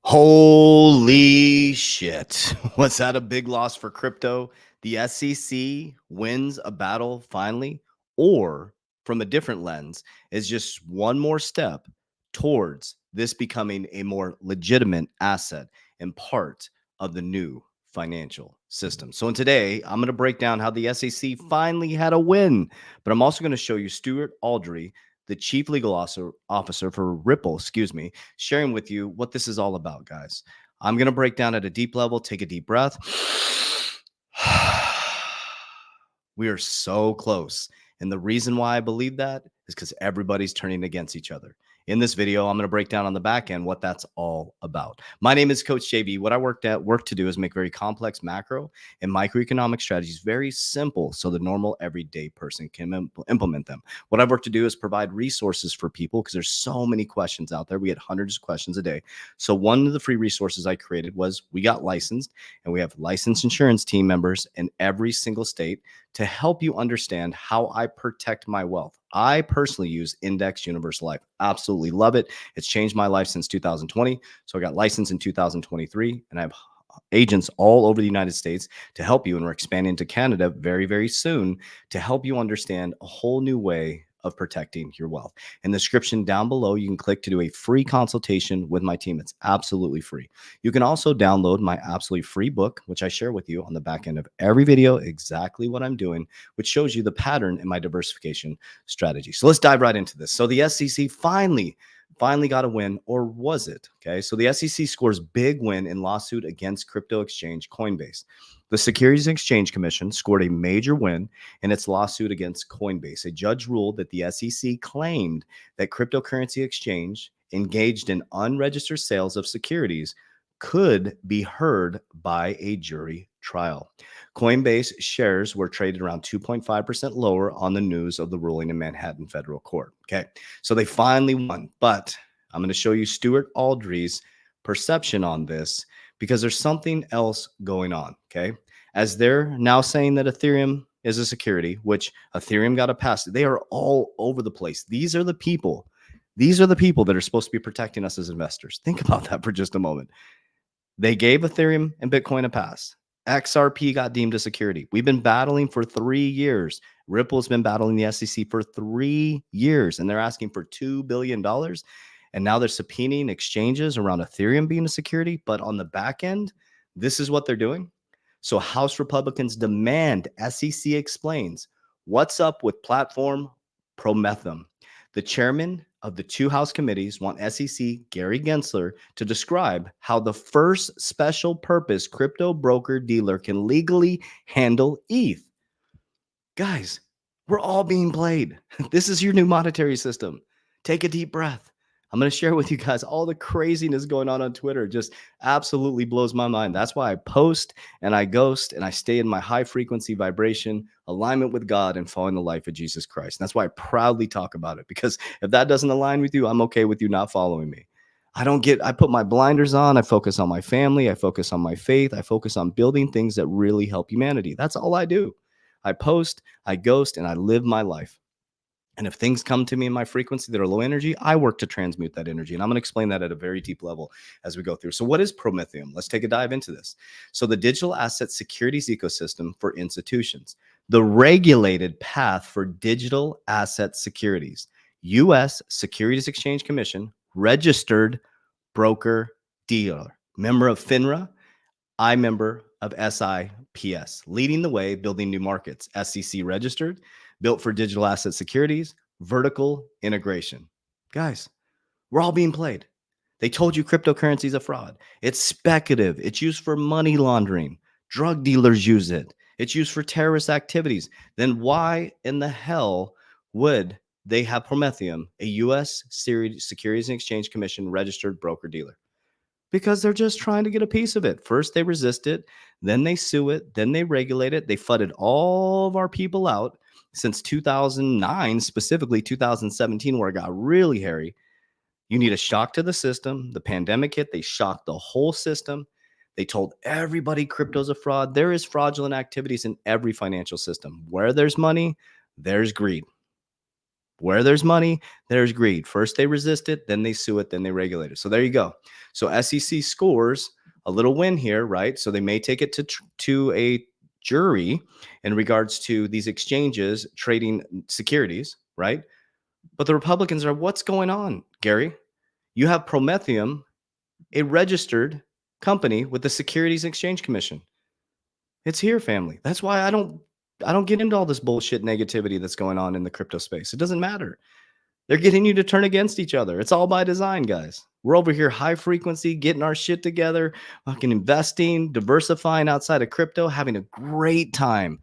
Holy shit. Was that a big loss for crypto? The SEC wins a battle finally, or from a different lens, is just one more step towards this becoming a more legitimate asset and part of the new financial system. So, in today, I'm going to break down how the SEC finally had a win, but I'm also going to show you Stuart Aldrey, the chief legal officer for Ripple, sharing with you what this is all about, guys. I'm going to break down at a deep level. Take a deep breath. We are so close. And the reason why I believe that is because everybody's turning against each other. In this video, I'm going to break down on the back end what that's all about. My name is Coach JB. What I work to do is make very complex macro and microeconomic strategies very simple so the normal everyday person can implement them. What I've worked to do is provide resources for people because there's so many questions out there. We get hundreds of questions a day. So one of the free resources I created was we got licensed, and we have licensed insurance team members in every single state to help you understand how I protect my wealth. I personally use Index Universal Life. Absolutely love it. It's changed my life since 2020. So I got licensed in 2023, and I have agents all over the United States to help you. And we're expanding to Canada very, very soon to help you understand a whole new way of protecting your wealth. In the description down below, you can click to do a free consultation with my team. It's absolutely free. You can also download my absolutely free book, which I share with you on the back end of every video, exactly what I'm doing, which shows you the pattern in my diversification strategy. So let's dive right into this. So the SEC finally got a win, or was it? Okay, so the SEC scores big win in lawsuit against crypto exchange Coinbase. The Securities and Exchange Commission scored a major win in its lawsuit against Coinbase. A judge ruled that the SEC claimed that cryptocurrency exchange engaged in unregistered sales of securities could be heard by a jury trial. Coinbase shares were traded around 2.5% lower on the news of the ruling in Manhattan federal court. Okay, so they finally won, but I'm going to show you Stuart Aldrey's perception on this because there's something else going on. Okay, as they're now saying that Ethereum is a security, which Ethereum got a pass. They are all over the place. These are the people that are supposed to be protecting us as investors. Think about that for just a moment. They gave Ethereum and Bitcoin a pass. XRP got deemed a security. We've been battling for 3 years. Ripple's been battling the SEC for 3 years, and they're asking for $2 billion. And now they're subpoenaing exchanges around Ethereum being a security. But on the back end, this is what they're doing. So House Republicans demand SEC explains what's up with platform Prometheum. The chairman of the two House committees want SEC Gary Gensler to describe how the first special purpose crypto broker dealer can legally handle ETH. Guys, we're all being played. This is your new monetary system. Take a deep breath. I'm going to share with you guys all the craziness going on Twitter. Just absolutely blows my mind. That's why I post and I ghost and I stay in my high frequency vibration, alignment with God, and following the life of Jesus Christ. And that's why I proudly talk about it, because if that doesn't align with you, I'm okay with you not following me. I put my blinders on. I focus on my family. I focus on my faith. I focus on building things that really help humanity. That's all I do. I post, I ghost, and I live my life. And if things come to me in my frequency that are low energy, I work to transmute that energy. And I'm going to explain that at a very deep level as we go through. So what is Prometheum? Let's take a dive into this. So the digital asset securities ecosystem for institutions, the regulated path for digital asset securities, U.S. Securities Exchange Commission, registered broker dealer, member of FINRA, I member of SIPS, leading the way, building new markets, SEC registered, built for digital asset securities, vertical integration. Guys, we're all being played. They told you cryptocurrency is a fraud. It's speculative. It's used for money laundering. Drug dealers use it. It's used for terrorist activities. Then why in the hell would they have Prometheum, a U.S. Securities and Exchange Commission registered broker dealer? Because they're just trying to get a piece of it. First, they resist it, then they sue it, then they regulate it. They flooded all of our people out since 2009, specifically 2017, where it got really hairy. You need a shock to the system. The pandemic hit, they shocked the whole system. They told everybody crypto's a fraud. There is fraudulent activities in every financial system. Where there's money, there's greed. Where there's money, there's greed. First they resist it, then they sue it, then they regulate it. So there you go. So SEC scores a little win here, right? So they may take it to a jury in regards to these exchanges trading securities, right? But the Republicans are, what's going on, Gary? You have Prometheum, a registered company with the Securities Exchange Commission. It's here, family. That's why I don't get into all this bullshit negativity that's going on in the crypto space. It doesn't matter. They're getting you to turn against each other. It's all by design, guys. We're over here high frequency, getting our shit together, fucking investing, diversifying outside of crypto, having a great time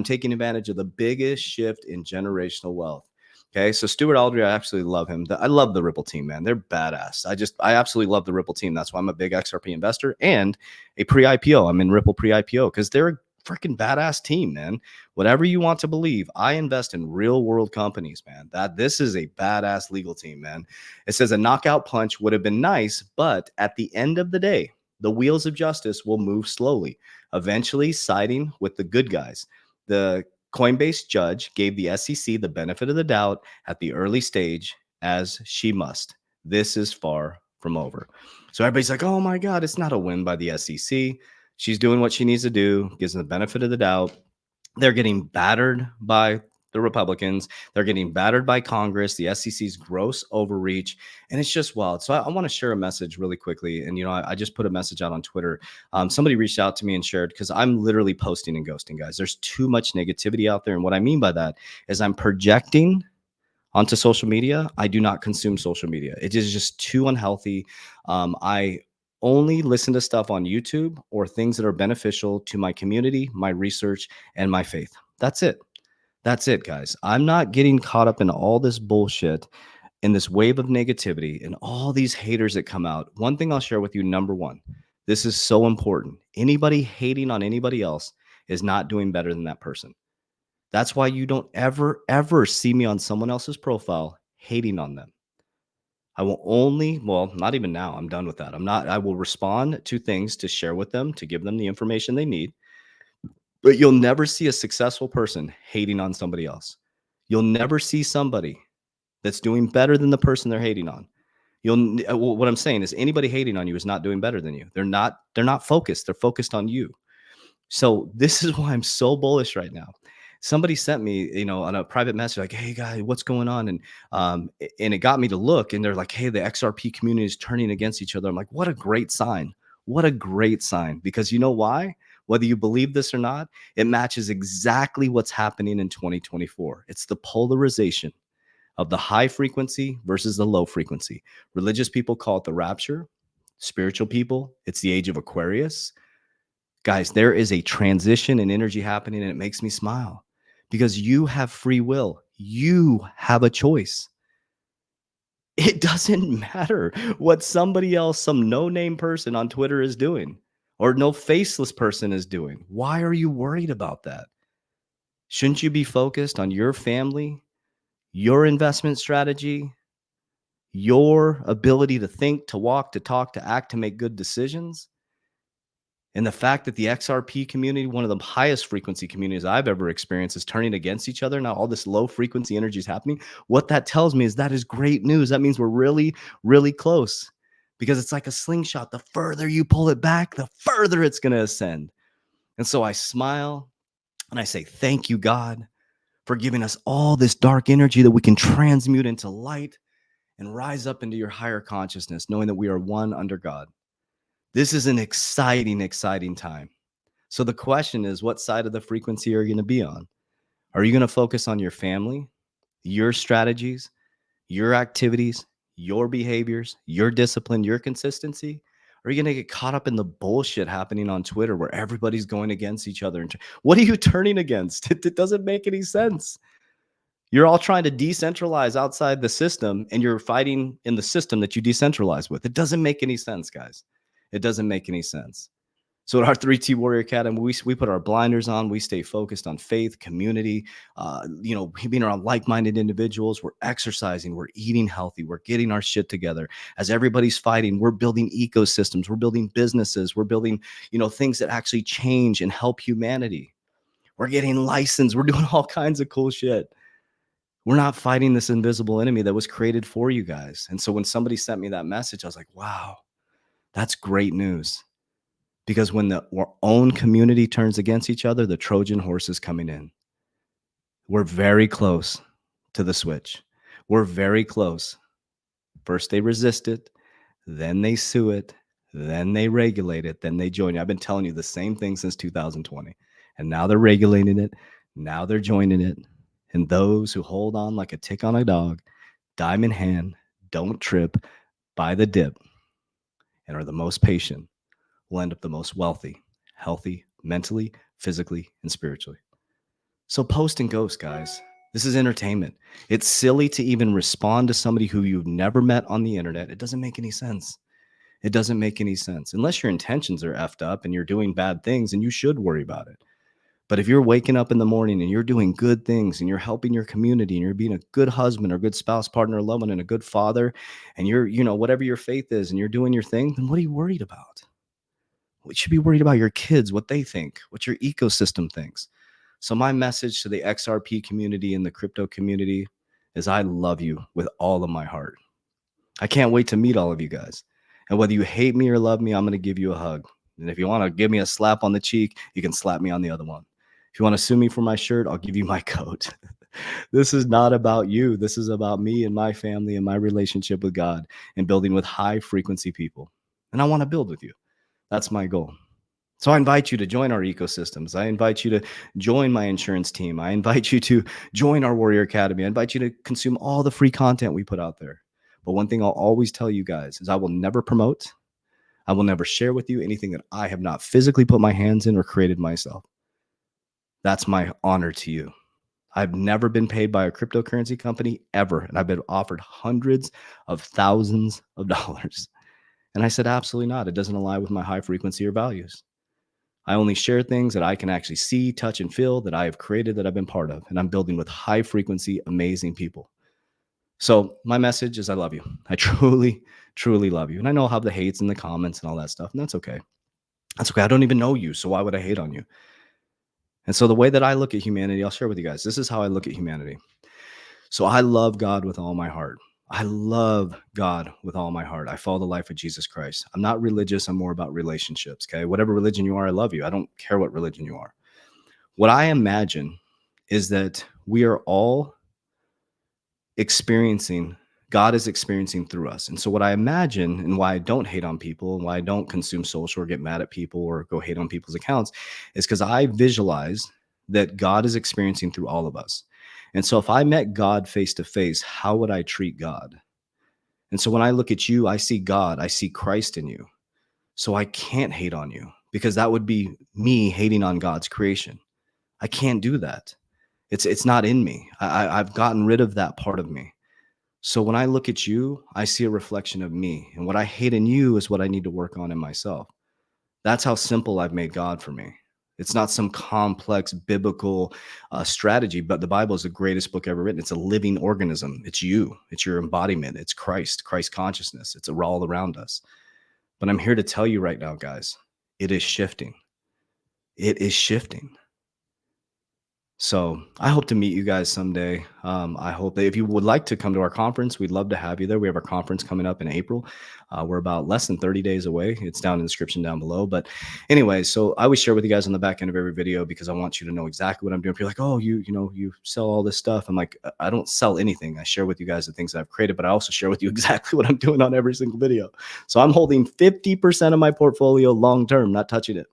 taking advantage of the biggest shift in generational wealth. Okay, so Stuart Aldrey, I absolutely love him. I love the Ripple team, man. They're badass. I absolutely love the Ripple team. That's why I'm a big XRP investor and a pre-IPO. I'm in Ripple pre-IPO because they're a freaking badass team, man. Whatever you want to believe, I invest in real world companies, man. This is a badass legal team, man. It says a knockout punch would have been nice, but at the end of the day, the wheels of justice will move slowly, eventually siding with the good guys. The Coinbase judge gave the SEC the benefit of the doubt at the early stage, as she must. This is far from over. So everybody's like, oh my God, it's not a win by the SEC. She's doing what she needs to do, gives them the benefit of the doubt. They're getting battered by the Republicans. They're getting battered by Congress, the SEC's gross overreach. And it's just wild. So I want to share a message really quickly. And, I just put a message out on Twitter. Somebody reached out to me and shared, because I'm literally posting and ghosting, guys. There's too much negativity out there. And what I mean by that is I'm projecting onto social media. I do not consume social media. It is just too unhealthy. I only listen to stuff on YouTube or things that are beneficial to my community, my research, and my faith. That's it. That's it, guys. I'm not getting caught up in all this bullshit, in this wave of negativity, and all these haters that come out. One thing I'll share with you, number one, this is so important. Anybody hating on anybody else is not doing better than that person. That's why you don't ever see me on someone else's profile hating on them. I will only, well, not even now. I'm done with that. I will respond to things to share with them, to give them the information they need. But you'll never see a successful person hating on somebody else. You'll never see somebody that's doing better than the person they're hating on. What I'm saying is anybody hating on you is not doing better than you. They're not focused. They're focused on you. So this is why I'm so bullish right now. Somebody sent me, on a private message, like, "Hey guy, what's going on?" And it got me to look, and they're like, "Hey, the XRP community is turning against each other." I'm like, "What a great sign! What a great sign!" Because you know why? Whether you believe this or not, it matches exactly what's happening in 2024. It's the polarization of the high frequency versus the low frequency. Religious people call it the rapture. Spiritual people, it's the age of Aquarius. Guys, there is a transition in energy happening, and it makes me smile because you have free will. You have a choice. It doesn't matter what somebody else, some no-name person on Twitter is doing or no faceless person is doing. Why are you worried about that? Shouldn't you be focused on your family, your investment strategy, your ability to think, to walk, to talk, to act, to make good decisions? And the fact that the XRP community, one of the highest frequency communities I've ever experienced, is turning against each other. Now, all this low frequency energy is happening. What that tells me is that is great news. That means we're really, really close, because it's like a slingshot. The further you pull it back, the further it's going to ascend. And so I smile and I say, thank you, God, for giving us all this dark energy that we can transmute into light and rise up into your higher consciousness, knowing that we are one under God. This is an exciting, exciting time. So the question is, what side of the frequency are you going to be on? Are you going to focus on your family, your strategies, your activities, your behaviors, your discipline, your consistency? Or are you going to get caught up in the bullshit happening on Twitter where everybody's going against each other? What are you turning against? It doesn't make any sense. You're all trying to decentralize outside the system, and you're fighting in the system that you decentralize with. It doesn't make any sense, guys. It doesn't make any sense. So at our 3T Warrior Academy, we put our blinders on. We stay focused on faith, community, being around like-minded individuals. We're exercising. We're eating healthy. We're getting our shit together. As everybody's fighting, we're building ecosystems. We're building businesses. We're building, things that actually change and help humanity. We're getting licensed. We're doing all kinds of cool shit. We're not fighting this invisible enemy that was created for you guys. And so when somebody sent me that message, I was like, wow, that's great news. Because when our own community turns against each other, the Trojan horse is coming in. We're very close to the switch. We're very close. First, they resist it, then they sue it, then they regulate it, then they join you. I've been telling you the same thing since 2020. And now they're regulating it. Now they're joining it. And those who hold on like a tick on a dog, dime in hand, don't trip, buy the dip, and are the most patient will end up the most wealthy, healthy, mentally, physically, and spiritually. So post and ghost, guys. This is entertainment. It's silly to even respond to somebody who you've never met on the internet. It doesn't make any sense. It doesn't make any sense unless your intentions are effed up and you're doing bad things, and you should worry about it. But if you're waking up in the morning and you're doing good things and you're helping your community and you're being a good husband or good spouse, partner, loved one, and a good father, and you're, whatever your faith is, and you're doing your thing, then what are you worried about? We should be worried about your kids, what they think, what your ecosystem thinks. So my message to the XRP community and the crypto community is I love you with all of my heart. I can't wait to meet all of you guys. And whether you hate me or love me, I'm going to give you a hug. And if you want to give me a slap on the cheek, you can slap me on the other one. If you want to sue me for my shirt, I'll give you my coat. This is not about you. This is about me and my family and my relationship with God and building with high frequency people. And I want to build with you. That's my goal. So I invite you to join our ecosystems. I invite you to join my insurance team. I invite you to join our Warrior Academy. I invite you to consume all the free content we put out there. But one thing I'll always tell you guys is I will never promote, I will never share with you anything that I have not physically put my hands in or created myself. That's my honor to you. I've never been paid by a cryptocurrency company ever. And I've been offered hundreds of thousands of dollars. And I said, absolutely not. It doesn't align with my high frequency or values. I only share things that I can actually see, touch, and feel that I have created, that I've been part of. And I'm building with high frequency, amazing people. So my message is I love you. I truly, truly love you. And I know I'll have the hates and the comments and all that stuff. And that's okay. That's okay. I don't even know you. So why would I hate on you? And so the way that I look at humanity, I'll share with you guys. This is how I look at humanity. So I love God with all my heart. I love God with all my heart. I follow the life of Jesus Christ. I'm not religious. I'm more about relationships. Okay. Whatever religion you are, I love you. I don't care what religion you are. What I imagine is that we are all experiencing, God is experiencing through us. And so what I imagine, and why I don't hate on people and why I don't consume social or get mad at people or go hate on people's accounts, is because I visualize that God is experiencing through all of us. And so if I met God face to face, how would I treat God? And so when I look at you, I see God, I see Christ in you. So I can't hate on you because that would be me hating on God's creation. I can't do that. It's not in me. I've gotten rid of that part of me. So when I look at you, I see a reflection of me. And what I hate in you is what I need to work on in myself. That's how simple I've made God for me. It's not some complex biblical strategy, but the Bible is the greatest book ever written. It's a living organism. It's you. It's your embodiment. It's Christ consciousness. It's all around us. But I'm here to tell you right now, guys, it is shifting. It is shifting. So I hope to meet you guys someday. I hope that if you would like to come to our conference, we'd love to have you there. We have our conference coming up in April. We're about less than 30 days away. It's down in the description down below. But anyway, so I always share with you guys on the back end of every video because I want you to know exactly what I'm doing. If you're like, oh, you sell all this stuff. I'm like, I don't sell anything. I share with you guys the things that I've created, but I also share with you exactly what I'm doing on every single video. So I'm holding 50% of my portfolio long-term, not touching it.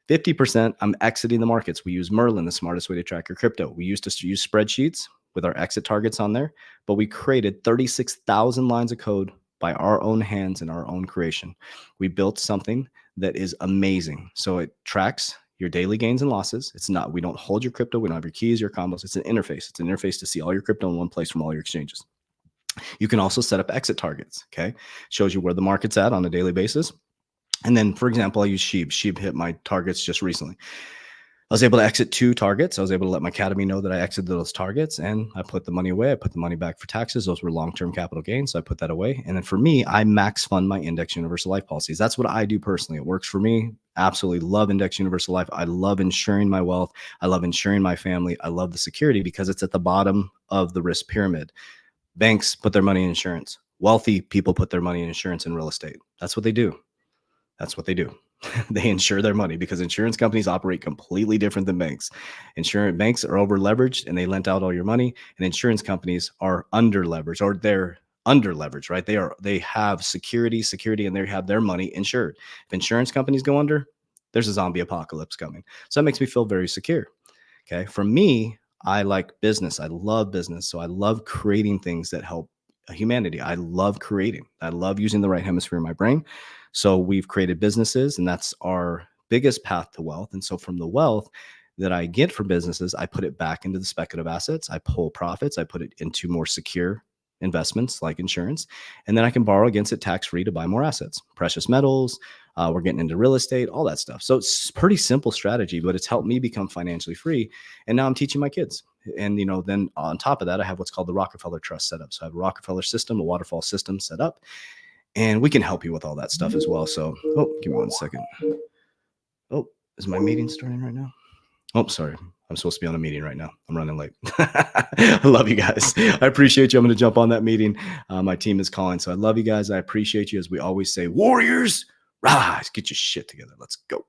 50%, I'm exiting the markets. We use Merlin, the smartest way to track your crypto. We used to use spreadsheets with our exit targets on there, but we created 36,000 lines of code by our own hands and our own creation. We built something that is amazing. So it tracks your daily gains and losses. It's not, we don't hold your crypto. We don't have your keys, your combos. It's an interface. It's an interface to see all your crypto in one place from all your exchanges. You can also set up exit targets. Okay. Shows you where the market's at on a daily basis. And then, for example, I use Sheeb. Sheeb hit my targets just recently. I was able to exit 2 targets. I was able to let my academy know that I exited those targets, and I put the money away. I put the money back for taxes. Those were long-term capital gains, so I put that away. And then for me, I max fund my index universal life policies. That's what I do personally. It works for me. Absolutely love index universal life. I love insuring my wealth. I love insuring my family. I love the security because it's at the bottom of the risk pyramid. Banks put their money in insurance. Wealthy people put their money in insurance and real estate. That's what they do. That's what they do. They insure their money because insurance companies operate completely different than banks. Insurance banks are over leveraged and they lent out all your money, and insurance companies are under leveraged, or they're under leveraged, right? They have security, and they have their money insured. If insurance companies go under, there's a zombie apocalypse coming. So that makes me feel very secure. Okay. For me, I like business. I love business. So I love creating things that help humanity. I love creating. I love using the right hemisphere in my brain. So we've created businesses, and that's our biggest path to wealth. And so from the wealth that I get from businesses, I put it back into the speculative assets. I pull profits. I put it into more secure investments like insurance. And then I can borrow against it tax-free to buy more assets, precious metals. We're getting into real estate, all that stuff. So it's a pretty simple strategy, but it's helped me become financially free. And now I'm teaching my kids. And, then on top of that, I have what's called the Rockefeller Trust set up. So I have a Rockefeller system, a waterfall system set up, and we can help you with all that stuff as well. So, give me 1 second. Oh, is my meeting starting right now? Oh, sorry. I'm supposed to be on a meeting right now. I'm running late. I love you guys. I appreciate you. I'm going to jump on that meeting. My team is calling. So I love you guys. I appreciate you. As we always say, warriors, rise, get your shit together. Let's go.